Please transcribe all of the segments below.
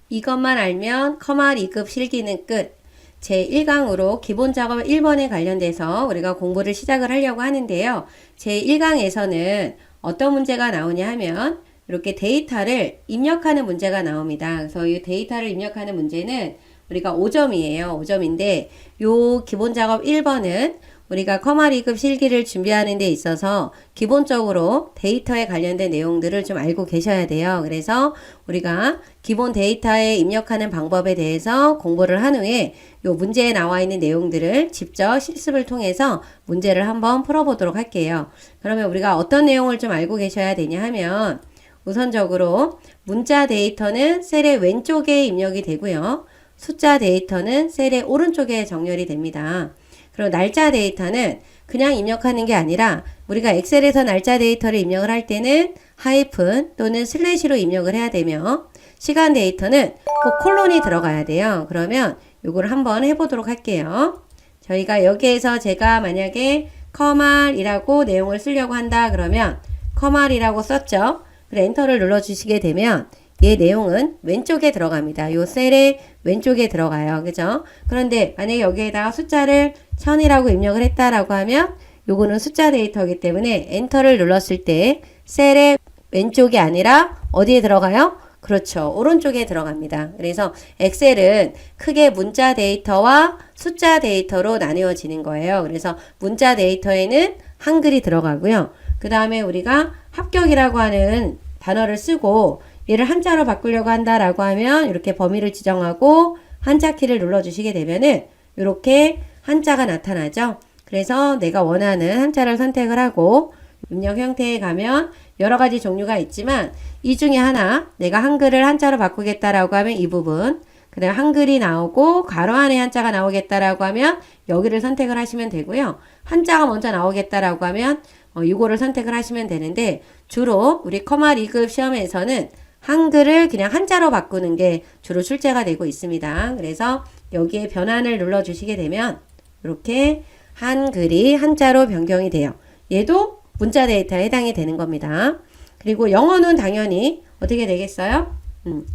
이것만 알면 커말 2급 실기는 끝. 제1강으로 기본 작업 1번에 관련돼서 우리가 공부를 시작을 하려고 하는데요. 제1강에서는 어떤 문제가 나오냐 하면 이렇게 데이터를 입력하는 문제가 나옵니다. 그래서 이 데이터를 입력하는 문제는 우리가 5점이에요. 5점인데 요 기본 작업 1번은 우리가 커말 2급 실기를 준비하는 데 있어서 기본적으로 데이터에 관련된 내용들을 좀 알고 계셔야 돼요. 그래서 우리가 기본 데이터에 입력하는 방법에 대해서 공부를 한 후에 요 문제에 나와 있는 내용들을 직접 실습을 통해서 문제를 한번 풀어보도록 할게요. 그러면 우리가 어떤 내용을 좀 알고 계셔야 되냐 하면 우선적으로 문자 데이터는 셀의 왼쪽에 입력이 되고요. 숫자 데이터는 셀의 오른쪽에 정렬이 됩니다. 그리고 날짜 데이터는 그냥 입력하는 게 아니라 우리가 엑셀에서 날짜 데이터를 입력을 할 때는 하이픈 또는 슬래시로 입력을 해야 되며 시간 데이터는 꼭 콜론이 들어가야 돼요. 그러면 요거를 한번 해보도록 할게요. 저희가 여기에서 제가 만약에 커말이라고 내용을 쓰려고 한다 그러면 커말이라고 썼죠. 그래 엔터를 눌러주시게 되면 얘 내용은 왼쪽에 들어갑니다. 요 셀의 왼쪽에 들어가요. 그죠? 그런데 만약에 여기에다가 숫자를 1000이라고 입력을 했다라고 하면 요거는 숫자 데이터이기 때문에 엔터를 눌렀을 때 셀의 왼쪽이 아니라 어디에 들어가요? 그렇죠. 오른쪽에 들어갑니다. 그래서 엑셀은 크게 문자 데이터와 숫자 데이터로 나뉘어지는 거예요. 그래서 문자 데이터에는 한글이 들어가고요. 그 다음에 우리가 합격이라고 하는 단어를 쓰고 얘를 한자로 바꾸려고 한다라고 하면 이렇게 범위를 지정하고 한자 키를 눌러주시게 되면은 이렇게 한자가 나타나죠. 그래서 내가 원하는 한자를 선택을 하고 입력 형태에 가면 여러 가지 종류가 있지만 이 중에 하나 내가 한글을 한자로 바꾸겠다라고 하면 이 부분, 그 다음에 한글이 나오고 가로 안에 한자가 나오겠다라고 하면 여기를 선택을 하시면 되고요. 한자가 먼저 나오겠다라고 하면 이거를 선택을 하시면 되는데 주로 우리 커말 2급 시험에서는 한글을 그냥 한자로 바꾸는 게 주로 출제가 되고 있습니다. 그래서 여기에 변환을 눌러주시게 되면 이렇게 한글이 한자로 변경이 돼요. 얘도 문자 데이터에 해당이 되는 겁니다. 그리고 영어는 당연히 어떻게 되겠어요?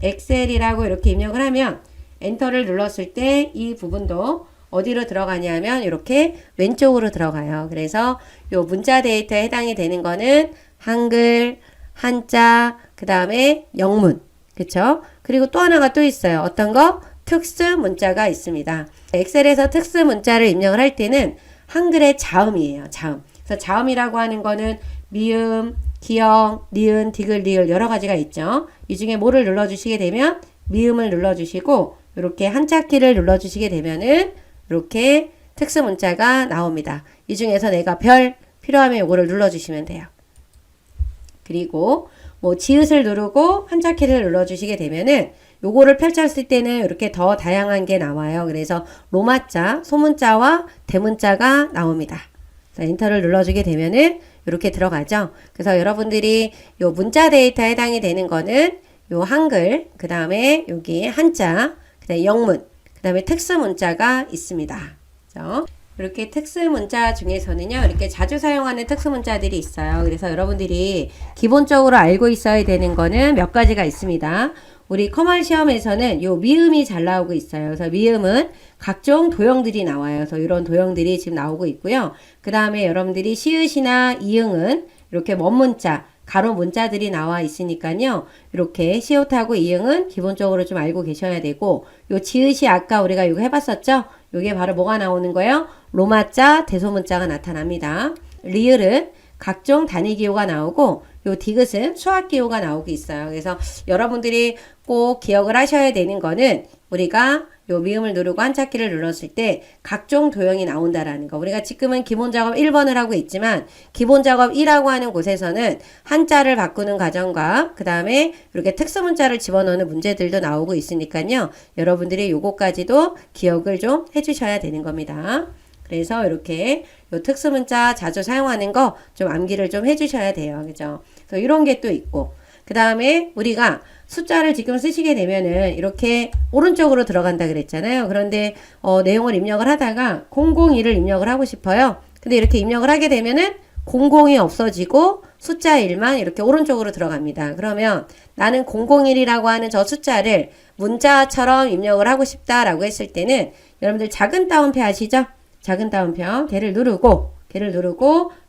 엑셀이라고 이렇게 입력을 하면 엔터를 눌렀을 때 이 부분도 어디로 들어가냐면 이렇게 왼쪽으로 들어가요. 그래서 요 문자 데이터에 해당이 되는 거는 한글, 한자, 그 다음에 영문, 그쵸? 그리고 또 하나가 또 있어요. 어떤 거? 특수 문자가 있습니다. 엑셀에서 특수 문자를 입력을 할 때는 한글의 자음이에요. 자음. 그래서 자음이라고 하는 거는 미음, 기역, 니은, 디귿, 리을 여러 가지가 있죠. 이 중에 뭐를 눌러주시게 되면 미음을 눌러주시고 이렇게 한자 키를 눌러주시게 되면은 이렇게 특수 문자가 나옵니다. 이 중에서 내가 별 필요하면 이거를 눌러주시면 돼요. 그리고 뭐 지읒을 누르고 한자 키를 눌러주시게 되면은 요거를 펼쳤을 때는 이렇게 더 다양한 게 나와요. 그래서 로마자, 소문자와 대문자가 나옵니다. 그래서 엔터를 눌러주게 되면은 이렇게 들어가죠. 그래서 여러분들이 요 문자 데이터에 해당이 되는 거는 요 한글, 그 다음에 여기 한자, 그 다음에 영문, 그 다음에 특수 문자가 있습니다. 그래서 이렇게 특수 문자 중에서는요, 이렇게 자주 사용하는 특수 문자들이 있어요. 그래서 여러분들이 기본적으로 알고 있어야 되는 거는 몇 가지가 있습니다. 우리 커말 시험에서는 요 미음이 잘 나오고 있어요. 그래서 미음은 각종 도형들이 나와요. 그래서 이런 도형들이 지금 나오고 있고요. 그 다음에 여러분들이 시읒이나 이응은 이렇게 먼 문자, 가로 문자들이 나와 있으니까요. 이렇게 시옷하고 이응은 기본적으로 좀 알고 계셔야 되고 요 지읒이 아까 우리가 이거 해봤었죠? 요게 바로 뭐가 나오는 거예요? 로마자, 대소문자가 나타납니다. 리을은 각종 단위 기호가 나오고 요 디귿은 수학 기호가 나오고 있어요. 그래서 여러분들이 꼭 기억을 하셔야 되는 거는 우리가 요 미음을 누르고 한자키를 눌렀을 때 각종 도형이 나온다라는 거. 우리가 지금은 기본 작업 1번을 하고 있지만 기본 작업 2라고 하는 곳에서는 한자를 바꾸는 과정과 그 다음에 이렇게 특수 문자를 집어넣는 문제들도 나오고 있으니까요. 여러분들이 요거까지도 기억을 좀 해주셔야 되는 겁니다. 그래서 이렇게 요 특수 문자 자주 사용하는 거 좀 암기를 좀 해주셔야 돼요. 그죠? 그래서 이런 게 또 있고 그 다음에 우리가 숫자를 지금 쓰시게 되면은 이렇게 오른쪽으로 들어간다 그랬잖아요. 그런데 내용을 입력을 하다가 002를 입력을 하고 싶어요. 근데 이렇게 입력을 하게 되면은 00이 없어지고 숫자 1만 이렇게 오른쪽으로 들어갑니다. 그러면 나는 001이라고 하는 저 숫자를 문자처럼 입력을 하고 싶다라고 했을 때는 여러분들 작은 따옴표 아시죠? 작은 따옴표 걔를 누르고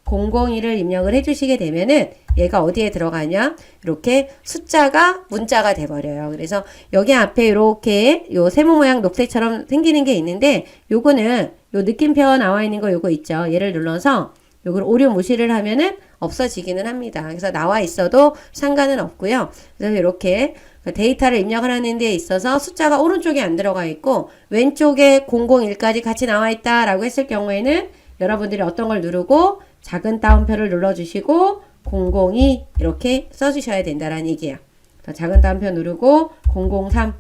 001을 입력을 해주시게 되면은 얘가 어디에 들어가냐? 이렇게 숫자가 문자가 돼버려요. 그래서 여기 앞에 이렇게 요 세모 모양 녹색처럼 생기는 게 있는데 요거는 요 느낌표 나와 있는 거 요거 있죠. 얘를 눌러서 요걸 오류 무시를 하면은 없어지기는 합니다. 그래서 나와 있어도 상관은 없고요. 그래서 이렇게 데이터를 입력을 하는 데 있어서 숫자가 오른쪽에 안 들어가 있고 왼쪽에 001까지 같이 나와 있다라고 했을 경우에는 여러분들이 어떤 걸 누르고 작은 따옴표를 눌러주시고 002 이렇게 써주셔야 된다라는 얘기예요. 작은 따옴표 누르고 003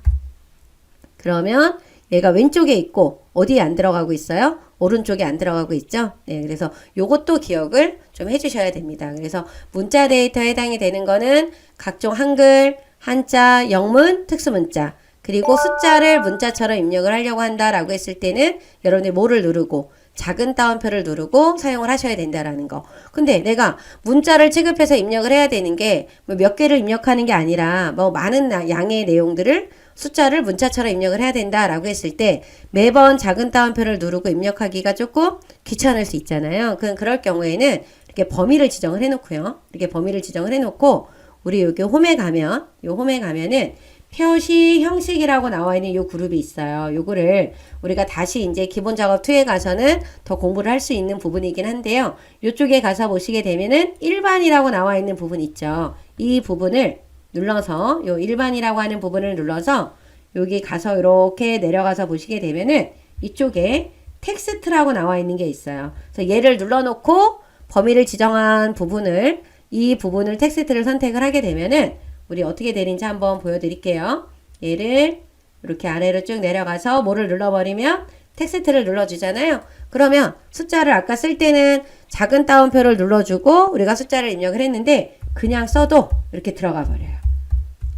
그러면 얘가 왼쪽에 있고 어디에 안 들어가고 있어요? 오른쪽에 안 들어가고 있죠? 네, 그래서 요것도 기억을 좀 해주셔야 됩니다. 그래서 문자 데이터에 해당이 되는 거는 각종 한글, 한자, 영문, 특수문자 그리고 숫자를 문자처럼 입력을 하려고 한다라고 했을 때는 여러분들이 뭐를 누르고 작은 따옴표를 누르고 사용을 하셔야 된다라는 거. 근데 내가 문자를 취급해서 입력을 해야 되는 게 뭐 몇 개를 입력하는 게 아니라 뭐 많은 양의 내용들을 숫자를 문자처럼 입력을 해야 된다라고 했을 때 매번 작은 따옴표를 누르고 입력하기가 조금 귀찮을 수 있잖아요. 그럴 경우에는 이렇게 범위를 지정을 해놓고요. 이렇게 범위를 지정을 해놓고 우리 여기 홈에 가면은 표시 형식이라고 나와 있는 요 그룹이 있어요. 요거를 우리가 다시 이제 기본 작업 2에 가서는 더 공부를 할 수 있는 부분이긴 한데요. 요쪽에 가서 보시게 되면은 일반이라고 나와 있는 부분 있죠. 이 부분을 눌러서 요 일반이라고 하는 부분을 눌러서 여기 가서 이렇게 내려가서 보시게 되면은 이쪽에 텍스트라고 나와 있는 게 있어요. 그래서 얘를 눌러놓고 범위를 지정한 부분을 이 부분을 텍스트를 선택을 하게 되면은 우리 어떻게 되는지 한번 보여드릴게요. 얘를 이렇게 아래로 쭉 내려가서 뭐를 눌러버리면 텍스트를 눌러주잖아요. 그러면 숫자를 아까 쓸 때는 작은 따옴표를 눌러주고 우리가 숫자를 입력을 했는데 그냥 써도 이렇게 들어가 버려요.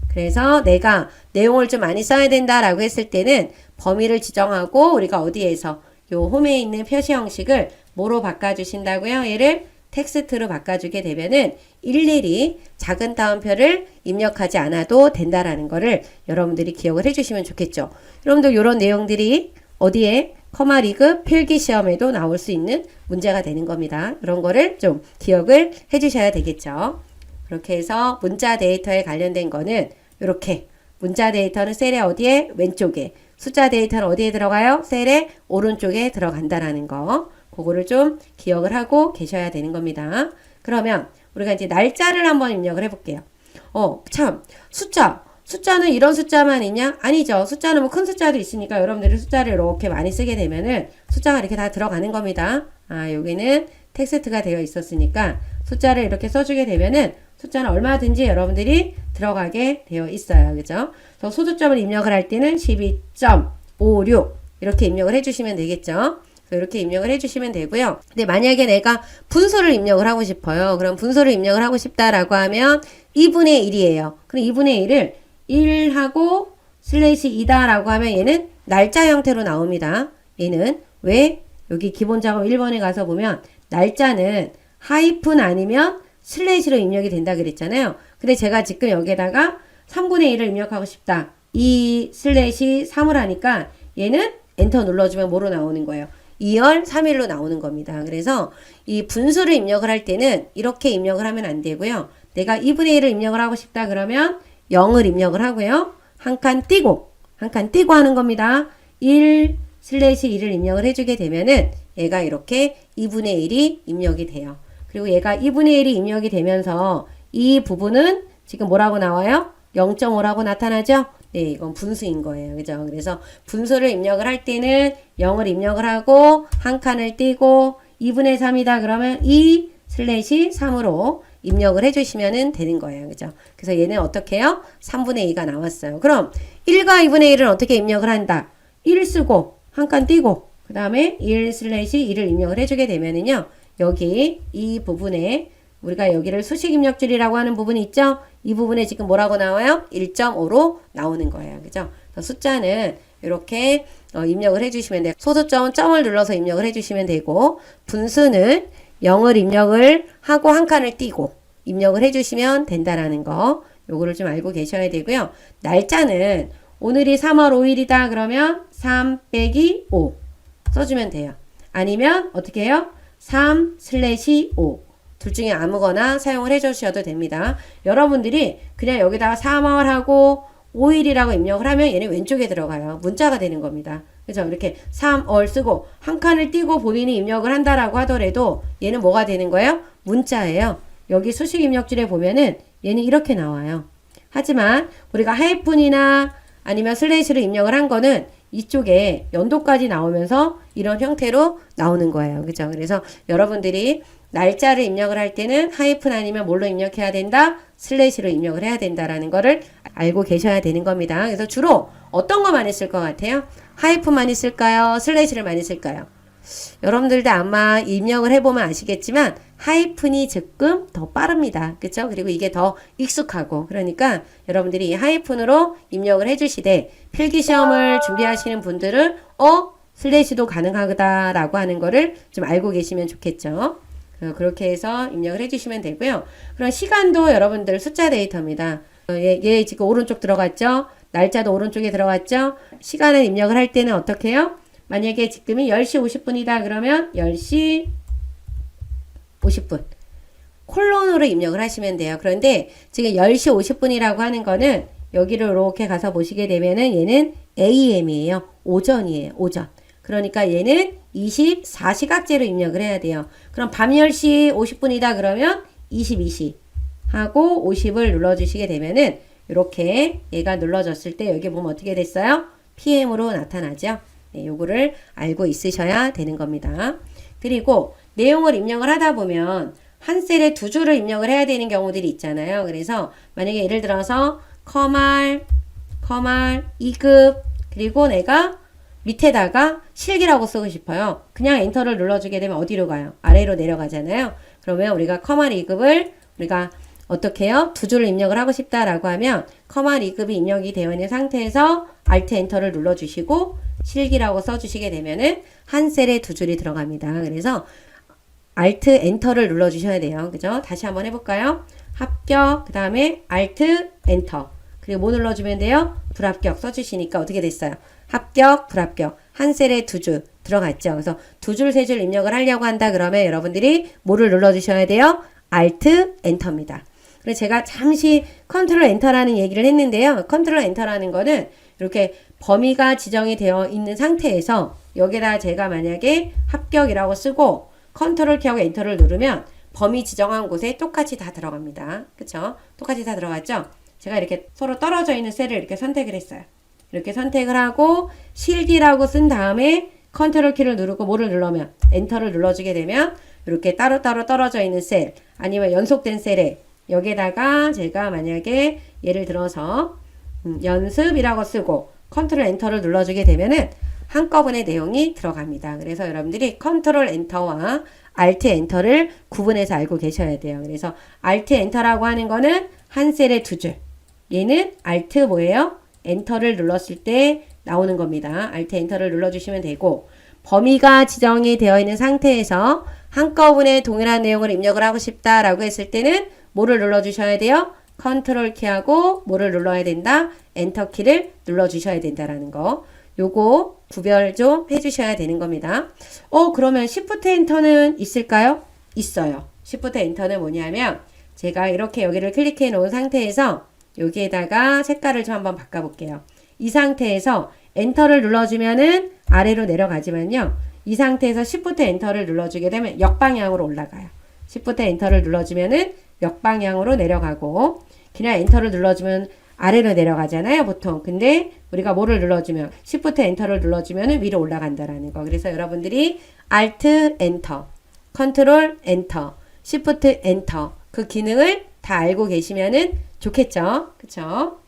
그래서 내가 내용을 좀 많이 써야 된다라고 했을 때는 범위를 지정하고 우리가 어디에서 요 홈에 있는 표시 형식을 뭐로 바꿔주신다고요? 얘를 텍스트로 바꿔주게 되면은 일일이 작은 따옴표를 입력하지 않아도 된다라는 거를 여러분들이 기억을 해주시면 좋겠죠. 여러분들 이런 내용들이 어디에 커마 리그 필기 시험에도 나올 수 있는 문제가 되는 겁니다. 이런 거를 좀 기억을 해주셔야 되겠죠. 그렇게 해서 문자 데이터에 관련된 거는 이렇게 문자 데이터는 셀의 어디에? 왼쪽에. 숫자 데이터는 어디에 들어가요? 셀의 오른쪽에 들어간다라는 거. 그거를 좀 기억을 하고 계셔야 되는 겁니다. 그러면 우리가 이제 날짜를 한번 입력을 해볼게요. 참 숫자는 이런 숫자만 있냐? 아니죠. 숫자는 뭐 큰 숫자도 있으니까 여러분들이 숫자를 이렇게 많이 쓰게 되면은 숫자가 이렇게 다 들어가는 겁니다. 여기는 텍스트가 되어 있었으니까 숫자를 이렇게 써주게 되면은 숫자는 얼마든지 여러분들이 들어가게 되어 있어요. 그죠? 그래서 소수점을 입력을 할 때는 12.56 이렇게 입력을 해주시면 되겠죠. 이렇게 입력을 해주시면 되고요. 근데 만약에 내가 분수를 입력을 하고 싶어요. 그럼 분수를 입력을 하고 싶다라고 하면 2분의 1이에요. 그럼 2분의 1을 1하고 슬래시 2다라고 하면 얘는 날짜 형태로 나옵니다. 얘는 왜? 여기 기본 작업 1번에 가서 보면 날짜는 하이픈 아니면 슬래시로 입력이 된다 그랬잖아요. 근데 제가 지금 여기에다가 3분의 1을 입력하고 싶다. 2 슬래시 3을 하니까 얘는 엔터 눌러주면 뭐로 나오는 거예요? 2열 3일로 나오는 겁니다. 그래서 이 분수를 입력을 할 때는 이렇게 입력을 하면 안 되고요. 내가 2분의 1을 입력을 하고 싶다 그러면 0을 입력을 하고요. 한 칸 띄고 하는 겁니다. 1 슬래시 1을 입력을 해주게 되면은 얘가 이렇게 2분의 1이 입력이 돼요. 그리고 얘가 2분의 1이 입력이 되면서 이 부분은 지금 뭐라고 나와요? 0.5라고 나타나죠? 네, 이건 분수인 거예요. 그죠? 그래서 분수를 입력을 할 때는 0을 입력을 하고 한 칸을 띄고 2분의 3이다 그러면 2 슬래시 3으로 입력을 해주시면 되는 거예요. 그죠? 그래서 얘는 어떻게 해요? 3분의 2가 나왔어요. 그럼 1과 2분의 1은 어떻게 입력을 한다? 1 쓰고 한 칸 띄고 그 다음에 1 슬래시 2를 입력을 해주게 되면은요. 여기 이 부분에 우리가 여기를 수식 입력줄이라고 하는 부분이 있죠? 이 부분에 지금 뭐라고 나와요? 1.5로 나오는 거예요. 그죠? 숫자는 이렇게 입력을 해주시면 돼요. 소수점은 점을 눌러서 입력을 해주시면 되고 분수는 0을 입력을 하고 한 칸을 띄고 입력을 해주시면 된다라는 거 요거를 좀 알고 계셔야 되고요. 날짜는 오늘이 3월 5일이다 그러면 3 빼기 5 써주면 돼요. 아니면 어떻게 해요? 3/5 둘 중에 아무거나 사용을 해주셔도 됩니다. 여러분들이 그냥 여기다가 3월하고 5일이라고 입력을 하면 얘는 왼쪽에 들어가요. 문자가 되는 겁니다. 그죠? 이렇게 3월 쓰고 한 칸을 띄고 본인이 입력을 한다라고 하더라도 얘는 뭐가 되는 거예요? 문자예요. 여기 수식 입력줄에 보면은 얘는 이렇게 나와요. 하지만 우리가 하이픈이나 아니면 슬래시로 입력을 한 거는 이쪽에 연도까지 나오면서 이런 형태로 나오는 거예요. 그죠? 그래서 여러분들이 날짜를 입력을 할 때는 하이픈 아니면 뭘로 입력해야 된다? 슬래시로 입력을 해야 된다라는 거를 알고 계셔야 되는 겁니다. 그래서 주로 어떤 거 많이 쓸 것 같아요? 하이픈 많이 쓸까요? 슬래시를 많이 쓸까요? 여러분들도 아마 입력을 해보면 아시겠지만 하이픈이 조금 더 빠릅니다. 그쵸? 그리고 이게 더 익숙하고 그러니까 여러분들이 하이픈으로 입력을 해주시되 필기시험을 준비하시는 분들은 슬래시도 가능하다라고 하는 거를 좀 알고 계시면 좋겠죠. 그렇게 해서 입력을 해주시면 되고요. 그럼 시간도 여러분들 숫자 데이터입니다. 얘 지금 오른쪽 들어갔죠? 날짜도 오른쪽에 들어갔죠? 시간을 입력을 할 때는 어떻게 해요? 만약에 지금이 10시 50분이다 그러면 10시 50분 콜론으로 입력을 하시면 돼요. 그런데 지금 10시 50분이라고 하는 거는 여기를 이렇게 가서 보시게 되면은 얘는 AM이에요. 오전이에요. 오전. 그러니까 얘는 24시각제로 입력을 해야 돼요. 그럼 밤 10시 50분이다 그러면 22시 하고 50을 눌러주시게 되면은 이렇게 얘가 눌러졌을 때 여기 보면 어떻게 됐어요? PM으로 나타나죠. 네, 요거를 알고 있으셔야 되는 겁니다. 그리고 내용을 입력을 하다 보면 한 셀에 두 줄을 입력을 해야 되는 경우들이 있잖아요. 그래서 만약에 예를 들어서 커말 2급 그리고 내가 밑에다가 실기라고 쓰고 싶어요. 그냥 엔터를 눌러주게 되면 어디로 가요? 아래로 내려가잖아요. 그러면 우리가 커말 2급을 우리가 어떻게 해요? 두 줄을 입력을 하고 싶다라고 하면 커말 2급이 입력이 되어 있는 상태에서 Alt 엔터를 눌러주시고 실기라고 써주시게 되면은 한 셀에 두 줄이 들어갑니다. 그래서 Alt 엔터를 눌러주셔야 돼요. 그죠? 다시 한번 해볼까요? 합격, 그 다음에 Alt 엔터. 그리고 뭐 눌러주면 돼요? 불합격 써주시니까 어떻게 됐어요? 합격, 불합격. 한 셀에 두 줄 들어갔죠. 그래서 두 줄, 세 줄 입력을 하려고 한다 그러면 여러분들이 뭐를 눌러주셔야 돼요? Alt 엔터입니다. 그래서 제가 잠시 컨트롤 엔터라는 얘기를 했는데요. 컨트롤 엔터라는 거는 이렇게 범위가 지정이 되어 있는 상태에서 여기다 제가 만약에 합격이라고 쓰고 컨트롤 키하고 엔터를 누르면 범위 지정한 곳에 똑같이 다 들어갑니다. 그쵸? 똑같이 다 들어갔죠? 제가 이렇게 서로 떨어져 있는 셀을 이렇게 선택을 했어요. 이렇게 선택을 하고 실기라고 쓴 다음에 컨트롤 키를 누르고 뭐를 눌러면 엔터를 눌러주게 되면 이렇게 따로따로 떨어져 있는 셀 아니면 연속된 셀에 여기에다가 제가 만약에 예를 들어서 연습이라고 쓰고 컨트롤 엔터를 눌러주게 되면은 한꺼번에 내용이 들어갑니다. 그래서 여러분들이 컨트롤 엔터와 Alt 엔터를 구분해서 알고 계셔야 돼요. 그래서 Alt 엔터라고 하는 거는 한 셀에 두 줄. 얘는 Alt 뭐예요? 엔터를 눌렀을 때 나오는 겁니다. Alt 엔터를 눌러주시면 되고 범위가 지정이 되어 있는 상태에서 한꺼번에 동일한 내용을 입력을 하고 싶다라고 했을 때는 뭐를 눌러주셔야 돼요? 컨트롤 키하고 뭐를 눌러야 된다? 엔터 키를 눌러주셔야 된다라는 거. 요거 구별 좀 해주셔야 되는 겁니다. 그러면 Shift 엔터는 있을까요? 있어요. Shift 엔터는 뭐냐면 제가 이렇게 여기를 클릭해 놓은 상태에서 여기에다가 색깔을 좀 한번 바꿔볼게요. 이 상태에서 엔터를 눌러주면은 아래로 내려가지만요. 이 상태에서 Shift 엔터를 눌러주게 되면 역방향으로 올라가요. Shift 엔터를 눌러주면은 역방향으로 내려가고 그냥 엔터를 눌러주면 아래로 내려가잖아요, 보통. 근데 우리가 뭐를 눌러주면 Shift 엔터를 눌러주면 위로 올라간다라는 거. 그래서 여러분들이 Alt 엔터, 컨트롤 엔터, Shift 엔터 그 기능을 다 알고 계시면은 좋겠죠, 그쵸?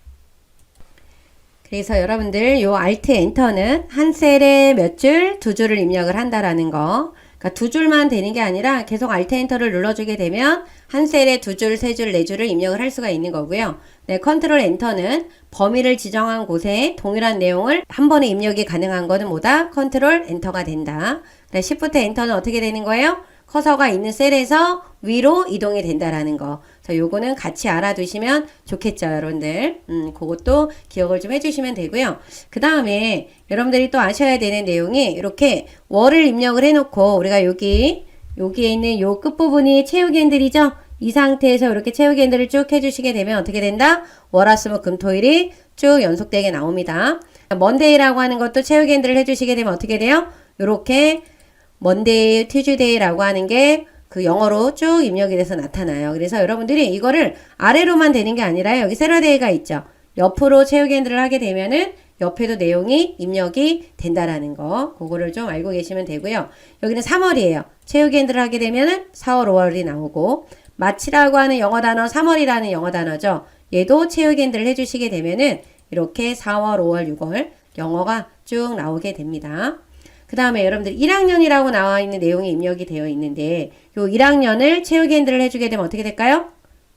그래서 여러분들 요 Alt 엔터는 한 셀에 몇 줄, 두 줄을 입력을 한다라는 거. 그러니까 두 줄만 되는 게 아니라 계속 Alt 엔터를 눌러주게 되면 한 셀에 두 줄, 세 줄, 네 줄을 입력을 할 수가 있는 거고요. 네, 컨트롤 엔터는 범위를 지정한 곳에 동일한 내용을 한 번에 입력이 가능한 거는 뭐다? 컨트롤 엔터가 된다. 네, Shift 엔터는 어떻게 되는 거예요? 커서가 있는 셀에서 위로 이동이 된다라는 거. 그래서 요거는 같이 알아두시면 좋겠죠, 여러분들. 그것도 기억을 좀 해주시면 되고요. 그 다음에 여러분들이 또 아셔야 되는 내용이 이렇게 월을 입력을 해놓고 우리가 여기에 있는 요 끝부분이 체육인들이죠. 이 상태에서 이렇게 체육인들을 쭉 해주시게 되면 어떻게 된다? 월화수목금토일이 쭉 연속되게 나옵니다. 먼데이라고 하는 것도 체육인들을 해주시게 되면 어떻게 돼요? 요렇게 먼데이, 튜즈데이라고 하는 게 그 영어로 쭉 입력이 돼서 나타나요. 그래서 여러분들이 이거를 아래로만 되는 게 아니라 여기 세러데이가 있죠. 옆으로 체육인들을 하게 되면은 옆에도 내용이 입력이 된다라는 거. 그거를 좀 알고 계시면 되고요. 여기는 3월이에요. 체육인들을 하게 되면은 4월, 5월이 나오고 마치라고 하는 영어 단어 3월이라는 영어 단어죠. 얘도 체육인들을 해주시게 되면은 이렇게 4월, 5월, 6월 영어가 쭉 나오게 됩니다. 그 다음에 여러분들 1학년이라고 나와 있는 내용이 입력이 되어 있는데 요 1학년을 체육인들을 해주게 되면 어떻게 될까요?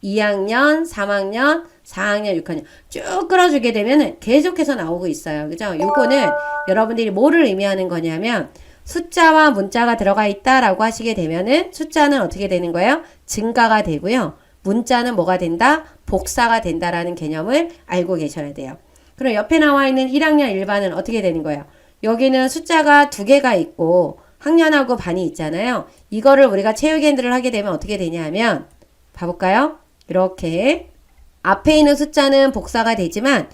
2학년, 3학년, 4학년, 6학년 쭉 끌어주게 되면 계속해서 나오고 있어요. 그죠? 요거는 여러분들이 뭐를 의미하는 거냐면 숫자와 문자가 들어가 있다라고 하시게 되면은 숫자는 어떻게 되는 거예요? 증가가 되고요. 문자는 뭐가 된다? 복사가 된다라는 개념을 알고 계셔야 돼요. 그럼 옆에 나와 있는 1학년 일반은 어떻게 되는 거예요? 여기는 숫자가 2개가 있고 학년하고 반이 있잖아요. 이거를 우리가 체육인들을 하게 되면 어떻게 되냐면 봐볼까요? 이렇게 앞에 있는 숫자는 복사가 되지만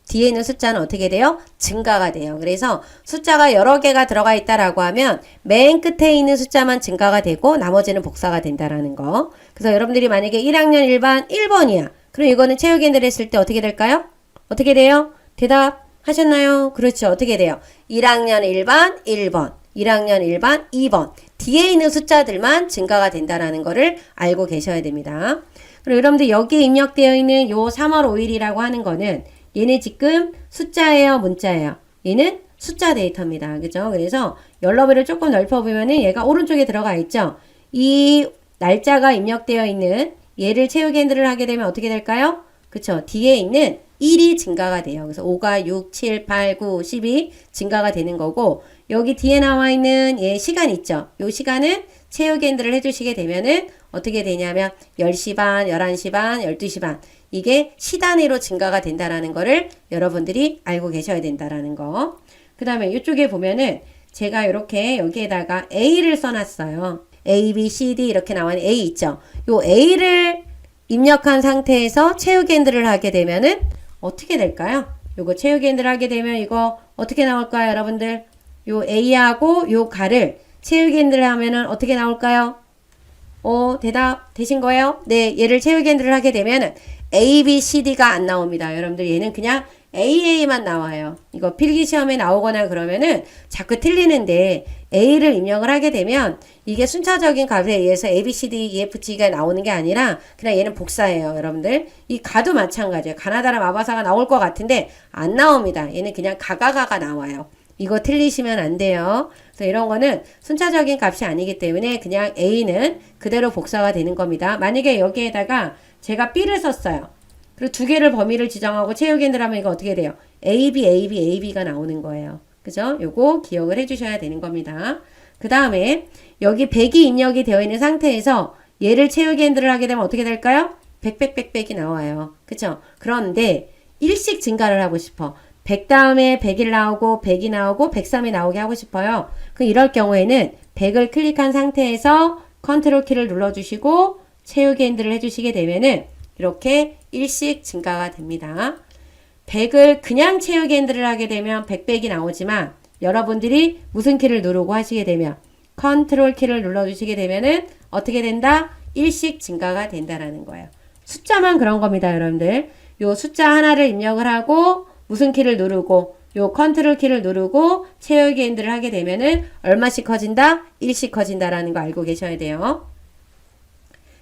뒤에 있는 숫자는 어떻게 돼요? 증가가 돼요. 그래서 숫자가 여러 개가 들어가 있다라고 하면 맨 끝에 있는 숫자만 증가가 되고 나머지는 복사가 된다라는 거. 그래서 여러분들이 만약에 1학년 일반 1번이야. 그럼 이거는 체육인들 했을 때 어떻게 될까요? 어떻게 돼요? 대답하셨나요? 그렇죠. 어떻게 돼요? 1학년 일반 1번, 1학년 일반 2번. 뒤에 있는 숫자들만 증가가 된다라는 거를 알고 계셔야 됩니다. 그리고 여러분들 여기에 입력되어 있는 요 3월 5일이라고 하는 거는 얘는 지금 숫자예요, 문자예요? 얘는 숫자 데이터입니다. 그죠? 그래서 연러비를 조금 넓혀보면은 얘가 오른쪽에 들어가 있죠? 이 날짜가 입력되어 있는 얘를 체육인들을 하게 되면 어떻게 될까요? 그쵸? 뒤에 있는 1이 증가가 돼요. 그래서 5가 6, 7, 8, 9, 12 증가가 되는 거고 여기 뒤에 나와 있는 얘 시간 있죠? 요 시간은 체육인들을 해주시게 되면은 어떻게 되냐면 10시 반, 11시 반, 12시 반 이게 시단위로 증가가 된다라는 거를 여러분들이 알고 계셔야 된다라는 거. 그 다음에 이쪽에 보면은 제가 이렇게 여기에다가 A를 써놨어요. A, B, C, D 이렇게 나와 있는 A 있죠? 요 A를 입력한 상태에서 체육인들을 하게 되면은 어떻게 될까요? 요거 체육인들을 하게 되면 이거 어떻게 나올까요, 여러분들? 요 A하고 요 가를 체육인들을 하면은 어떻게 나올까요? 대답 되신 거예요? 네, 얘를 체육인들을 하게 되면은 A, B, C, D가 안 나옵니다. 여러분들 얘는 그냥 AA만 나와요. 이거 필기시험에 나오거나 그러면은 자꾸 틀리는데 A를 입력을 하게 되면 이게 순차적인 값에 의해서 A, B, C, D, E, F, G가 나오는 게 아니라 그냥 얘는 복사예요. 여러분들 이 가도 마찬가지예요. 가나다라 마바사가 나올 것 같은데 안 나옵니다. 얘는 그냥 가가가가 나와요. 이거 틀리시면 안 돼요. 그래서 이런 거는 순차적인 값이 아니기 때문에 그냥 A는 그대로 복사가 되는 겁니다. 만약에 여기에다가 제가 B를 썼어요. 그리고 2개를 범위를 지정하고 체육인들 하면 이거 어떻게 돼요? AB, AB, AB가 나오는 거예요. 그죠? 요거 기억을 해주셔야 되는 겁니다. 그 다음에 여기 100이 입력이 되어 있는 상태에서 얘를 체육인들을 하게 되면 어떻게 될까요? 100이 나와요. 그쵸? 그런데 일씩 증가를 하고 싶어. 100 다음에 100이 나오고 100이 나오고 103이 나오게 하고 싶어요. 그럼 이럴 경우에는 100을 클릭한 상태에서 컨트롤 키를 눌러주시고 체육인들을 해주시게 되면은 이렇게 일씩 증가가 됩니다. 100을 그냥 체육인들을 하게 되면 100이 나오지만 여러분들이 무슨 키를 누르고 하시게 되면 컨트롤 키를 눌러주시게 되면은 어떻게 된다? 일씩 증가가 된다라는 거예요. 숫자만 그런 겁니다, 여러분들. 요 숫자 하나를 입력을 하고 무슨 키를 누르고 요 컨트롤 키를 누르고 체육인들을 하게 되면은 얼마씩 커진다? 일씩 커진다라는 거 알고 계셔야 돼요.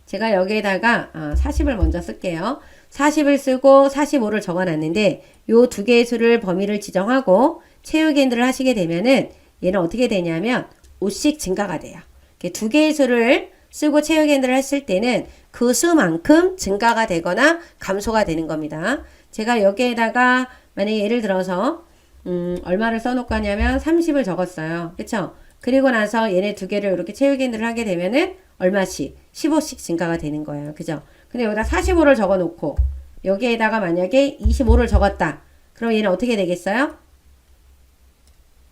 제가 여기에다가 40을 먼저 쓸게요. 40을 쓰고 45를 적어놨는데 요 2개의 수를 범위를 지정하고 체육인들을 하시게 되면은 얘는 어떻게 되냐면 5씩 증가가 돼요. 2개의 수를 쓰고 체육인들을 했을 때는 그 수만큼 증가가 되거나 감소가 되는 겁니다. 제가 여기에다가 만약에 예를 들어서 얼마를 써놓고 하냐면 30을 적었어요. 그쵸? 그리고 나서 얘네 두 개를 이렇게 체육인들을 하게 되면은 얼마씩? 15씩 증가가 되는 거예요. 그죠? 근데 여기다 45를 적어 놓고 여기에다가 만약에 25를 적었다. 그럼 얘는 어떻게 되겠어요?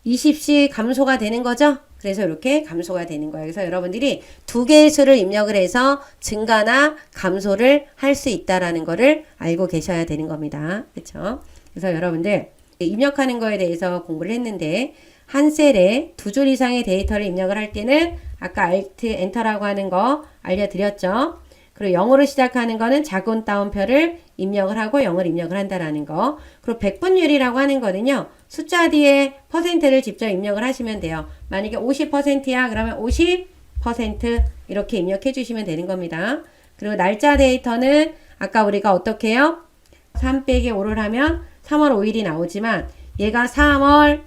20씩 감소가 되는 거죠? 그래서 이렇게 감소가 되는 거예요. 그래서 여러분들이 두 개의 수를 입력을 해서 증가나 감소를 할 수 있다라는 거를 알고 계셔야 되는 겁니다. 그렇죠? 그래서 여러분들 입력하는 거에 대해서 공부를 했는데 한 셀에 두 줄 이상의 데이터를 입력을 할 때는 아까 Alt, Enter라고 하는 거 알려드렸죠? 그리고 0으로 시작하는 거는 작은 따옴표를 입력을 하고 0을 입력을 한다라는 거. 그리고 백분율이라고 하는 거는요. 숫자 뒤에 퍼센트를 직접 입력을 하시면 돼요. 만약에 50%야 그러면 50% 이렇게 입력해 주시면 되는 겁니다. 그리고 날짜 데이터는 아까 우리가 어떻게 해요? 3 빼기 5를 하면 3월 5일이 나오지만 얘가 3월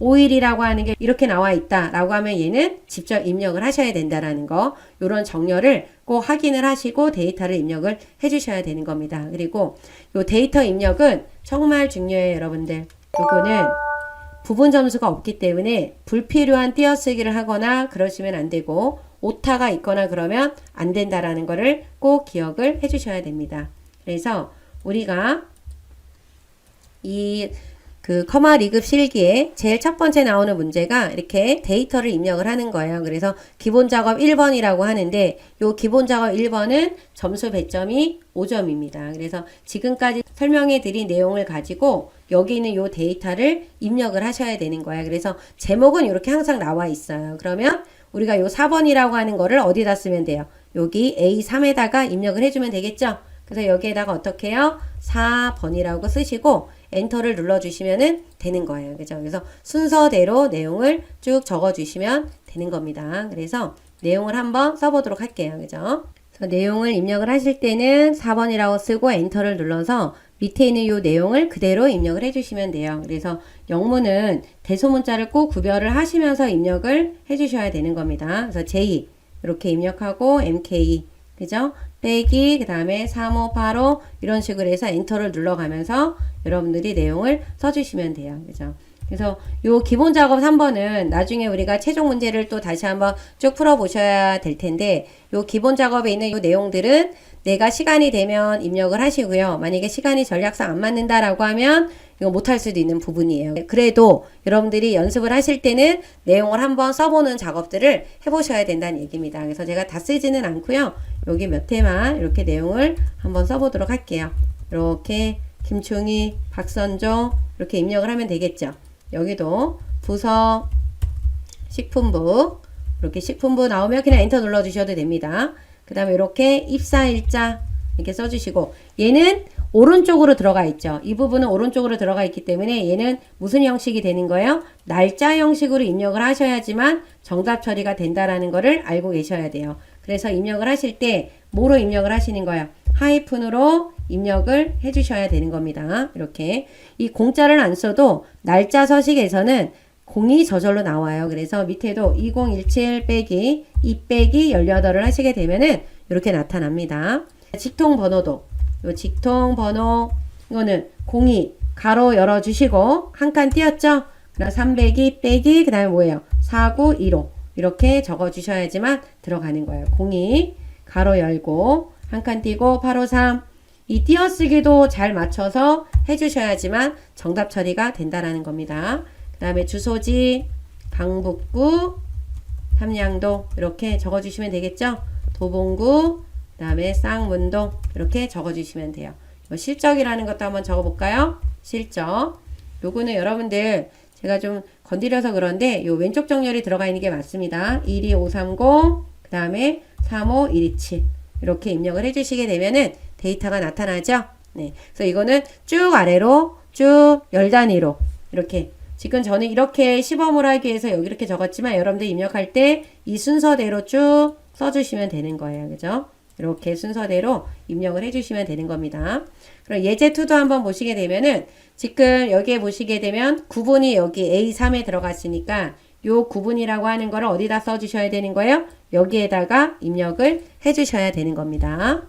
5일이라고 하는 게 이렇게 나와 있다라고 하면 얘는 직접 입력을 하셔야 된다라는 거. 요런 정렬을 꼭 확인을 하시고 데이터를 입력을 해 주셔야 되는 겁니다. 그리고 요 데이터 입력은 정말 중요해요, 여러분들. 요거는 부분 점수가 없기 때문에 불필요한 띄어쓰기를 하거나 그러시면 안 되고 오타가 있거나 그러면 안 된다라는 거를 꼭 기억을 해 주셔야 됩니다. 그래서 우리가 커마 리급 실기에 제일 첫 번째 나오는 문제가 이렇게 데이터를 입력을 하는 거예요. 그래서 기본 작업 1번이라고 하는데 요 기본 작업 1번은 점수 배점이 5점입니다. 그래서 지금까지 설명해 드린 내용을 가지고 여기 있는 요 데이터를 입력을 하셔야 되는 거예요. 그래서 제목은 이렇게 항상 나와 있어요. 그러면 우리가 요 4번이라고 하는 거를 어디다 쓰면 돼요? 여기 A3에다가 입력을 해주면 되겠죠? 그래서 여기에다가 어떻게 해요? 4번이라고 쓰시고 엔터를 눌러주시면 되는 거예요. 그죠? 그래서 순서대로 내용을 쭉 적어주시면 되는 겁니다. 그래서 내용을 한번 써보도록 할게요. 그죠? 그래서 내용을 입력을 하실 때는 4번이라고 쓰고 엔터를 눌러서 밑에 있는 이 내용을 그대로 입력을 해주시면 돼요. 그래서 영문은 대소문자를 꼭 구별을 하시면서 입력을 해주셔야 되는 겁니다. 그래서 J 이렇게 입력하고 MK 그죠? 빼기 그 다음에 3585 이런 식으로 해서 엔터를 눌러가면서 여러분들이 내용을 써주시면 돼요. 그죠? 그래서 요 기본 작업 3번은 나중에 우리가 최종 문제를 또 다시 한번 쭉 풀어보셔야 될 텐데 요 기본 작업에 있는 요 내용들은 내가 시간이 되면 입력을 하시고요. 만약에 시간이 전략상 안 맞는다라고 하면 이거 못할 수도 있는 부분이에요. 그래도 여러분들이 연습을 하실 때는 내용을 한번 써보는 작업들을 해보셔야 된다는 얘기입니다. 그래서 제가 다 쓰지는 않고요. 여기 몇 회만 이렇게 내용을 한번 써보도록 할게요. 이렇게 김충희, 박선종 이렇게 입력을 하면 되겠죠. 여기도 부서, 식품부 이렇게 식품부 나오면 그냥 엔터 눌러주셔도 됩니다. 그 다음에 이렇게 입사일자 이렇게 써주시고 얘는 오른쪽으로 들어가 있죠. 이 부분은 오른쪽으로 들어가 있기 때문에 얘는 무슨 형식이 되는 거예요? 날짜 형식으로 입력을 하셔야지만 정답 처리가 된다라는 거를 알고 계셔야 돼요. 그래서 입력을 하실 때 뭐로 입력을 하시는 거예요? 하이픈으로 입력을 해주셔야 되는 겁니다. 이렇게 이 공짜를 안 써도 날짜 서식에서는 공이 저절로 나와요. 그래서 밑에도 2017 빼기 2 빼기 18을 하시게 되면은 이렇게 나타납니다. 직통 번호도 요 직통 번호 이거는 02 가로 열어 주시고 한 칸 띄었죠? 그럼 302 빼기 그 다음에 뭐예요? 4915 이렇게 적어 주셔야지만 들어가는 거예요. 02 가로 열고 한 칸 띄고 853 이 띄어쓰기도 잘 맞춰서 해주셔야지만 정답 처리가 된다라는 겁니다. 그 다음에 주소지 강북구 삼양동 이렇게 적어주시면 되겠죠? 도봉구 그 다음에 쌍문동 이렇게 적어주시면 돼요. 실적이라는 것도 한번 적어볼까요? 실적 요거는 여러분들 제가 좀 건드려서 그런데 요 왼쪽 정렬이 들어가 있는 게 맞습니다. 12530 그 다음에 35127 이렇게 입력을 해주시게 되면은 데이터가 나타나죠. 네, 그래서 이거는 쭉 아래로 쭉 열 단위로 이렇게 지금 저는 이렇게 시범을 하기 위해서 여기 이렇게 적었지만 여러분들 입력할 때 이 순서대로 쭉 써주시면 되는 거예요. 그죠? 이렇게 순서대로 입력을 해주시면 되는 겁니다. 그럼 예제2도 한번 보시게 되면은 지금 여기에 보시게 되면 구분이 여기 A3에 들어갔으니까 요 구분이라고 하는 거를 어디다 써주셔야 되는 거예요? 여기에다가 입력을 해주셔야 되는 겁니다.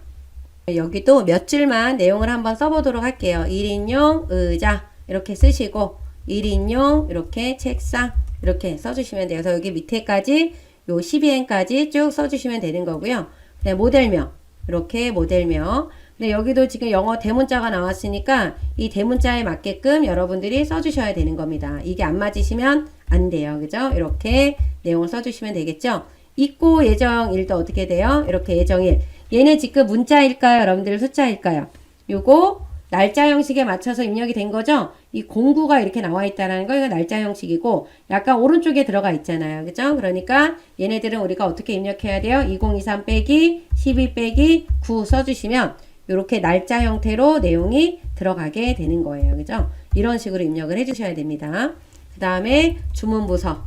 여기도 몇 줄만 내용을 한번 써보도록 할게요. 1인용 의자 이렇게 쓰시고 1인용 이렇게 책상 이렇게 써주시면 돼요. 그래서 여기 밑에까지 요 12행까지 쭉 써주시면 되는 거고요. 그다음에 모델명 이렇게 모델명. 근데 여기도 지금 영어 대문자가 나왔으니까 이 대문자에 맞게끔 여러분들이 써주셔야 되는 겁니다. 이게 안 맞으시면 안 돼요. 그죠? 이렇게 내용을 써주시면 되겠죠? 있고 예정일도 어떻게 돼요? 이렇게 예정일. 얘네 지금 문자일까요? 여러분들 숫자일까요? 요거 날짜 형식에 맞춰서 입력이 된 거죠? 이 공구가 이렇게 나와 있다는 거, 이거 날짜 형식이고, 약간 오른쪽에 들어가 있잖아요. 그죠? 그러니까 얘네들은 우리가 어떻게 입력해야 돼요? 2023 빼기 12 빼기 9 써주시면 이렇게 날짜 형태로 내용이 들어가게 되는 거예요. 그죠? 이런 식으로 입력을 해주셔야 됩니다. 그 다음에 주문부서,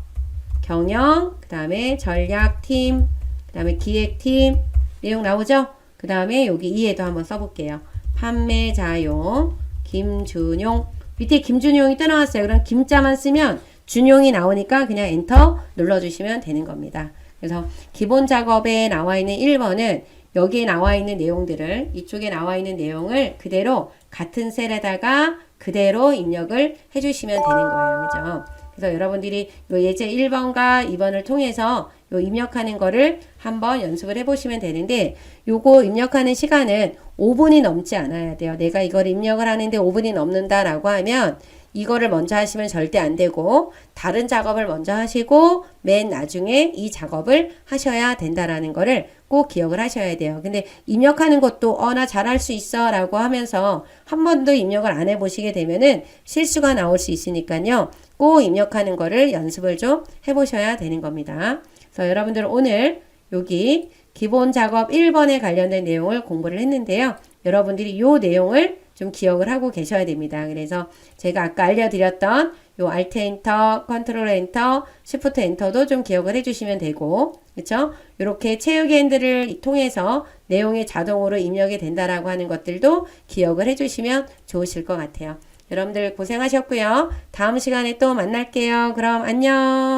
경영, 그 다음에 전략팀, 그 다음에 기획팀, 내용 나오죠? 그 다음에 여기 이해도 한번 써볼게요. 판매자용, 김준용. 밑에 김준용이 떠나왔어요. 그럼 김자만 쓰면 준용이 나오니까 그냥 엔터 눌러주시면 되는 겁니다. 그래서 기본 작업에 나와 있는 1번은 여기에 나와 있는 내용들을, 이쪽에 나와 있는 내용을 그대로 같은 셀에다가 그대로 입력을 해주시면 되는 거예요. 그죠? 그래서 여러분들이 요 예제 1번과 2번을 통해서 요 입력하는 거를 한번 연습을 해보시면 되는데, 요거 입력하는 시간은 5분이 넘지 않아야 돼요. 내가 이걸 입력을 하는데 5분이 넘는다라고 하면 이거를 먼저 하시면 절대 안 되고, 다른 작업을 먼저 하시고 맨 나중에 이 작업을 하셔야 된다라는 거를 꼭 기억을 하셔야 돼요. 근데 입력하는 것도 나 잘할 수 있어 라고 하면서 한 번도 입력을 안 해보시게 되면은 실수가 나올 수 있으니까요. 꼭 입력하는 거를 연습을 좀 해보셔야 되는 겁니다. 그래서 여러분들 오늘 여기 기본 작업 1번에 관련된 내용을 공부를 했는데요. 여러분들이 이 내용을 좀 기억을 하고 계셔야 됩니다. 그래서 제가 아까 알려드렸던 요 Alt 엔터, 컨트롤 엔터, Shift 엔터도 좀 기억을 해주시면 되고, 그렇죠? 이렇게 채우기 핸들을 통해서 내용이 자동으로 입력이 된다라고 하는 것들도 기억을 해주시면 좋으실 것 같아요. 여러분들 고생하셨고요. 다음 시간에 또 만날게요. 그럼 안녕.